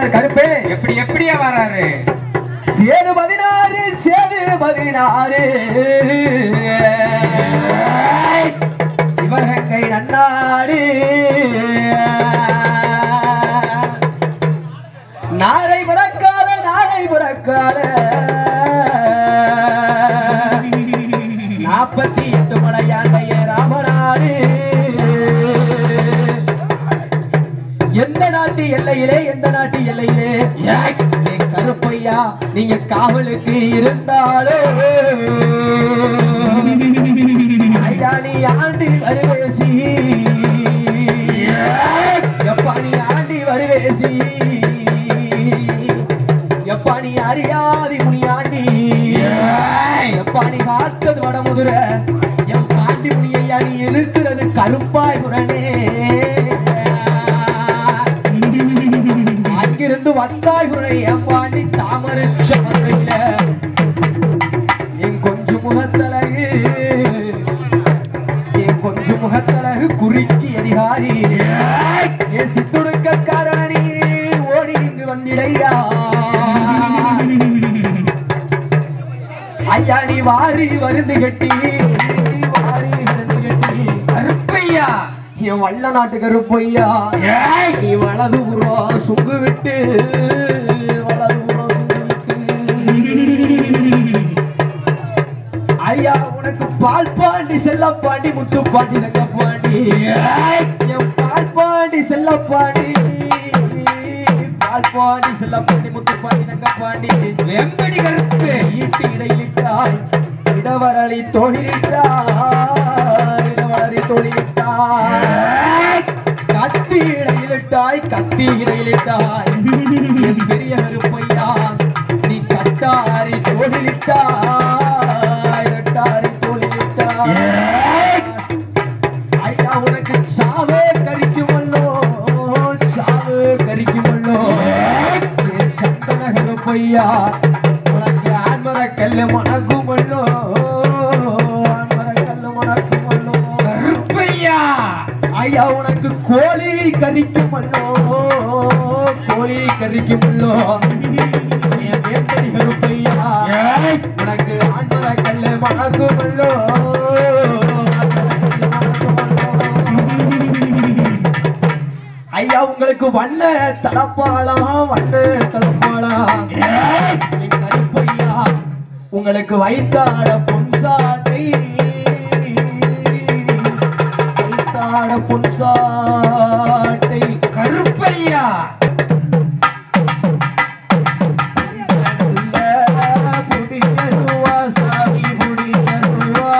வர்றாரு கருப்பே? எப்படியா வர்றாரு? சேது 16 சிவகங்கை நன்னாடு நாளை புறக்கார 48 மலையாண்டைய ராமநாடு. எந்த நாட்டு எல்லையிலே கருப்பையா நீங்க காவலுக்கு இருந்தாலும் ஐயா நீ ஆண்டி வருவேசி, எப்பா நீ ஆண்டி வருவேசி, எப்பா நீ அறியாதி முனியாண்டி, எப்பா நீ பார்த்தது வடமுதுர என் பாண்டி முனியா நீ இருக்கிறது கருப்பாய் முரணே. அங்கிருந்து வந்தாய் முறை என் பாண்டி தாமரிச்ச மதுரையில என் கொஞ்சம் முகத்தழகு குறுக்கி அதிகாரி என் சித்துடுக்க காரணி ஓடி இங்கு வந்திடையா. ஐயா நீ வாரி வருந்து கட்டி கருப்பையா என் வல்ல நாட்டு கருப்பையா நீ வலது புறம் சுங்கு விட்டு ஐயா உனக்கு பால் பாண்டி செல்லப்பாண்டி முத்துப்பாண்டி தங்கப்பாண்டி என் பால் பாண்டி செல்லப்பாண்டி முத்துப்பாண்டி தங்கப்பாண்டி வெம்படி கருப்பு ஈட்டு இடையிட்டாய் இடவரளி தோழிட்டாய் கத்தி இடையிலிட்டாய் என் பெரிய கருப்பையா நீ கட்டாரி தோழிட்டாய் ஐயா உனக்கு சாவே கரிக்குமல்லோ என் சந்தன கருப்பையா உனக்கு ஆன்மர கல்லு மணக்குமல்லோ கருப்பையா ஐயா உனக்கு கோழி கரிக்குமல்லோ என் வேப்படி கருப்பையா உனக்கு ஆன்மர கல்லு மணக்குமல்லோ. ஐயா உங்களுக்கு வண்ண தலப்பாளம் கருப்பையா உங்களுக்கு வைத்தாட பொன்சாட்டை கருப்பையா புடிக்கருவா சாமி புடிக்கருவா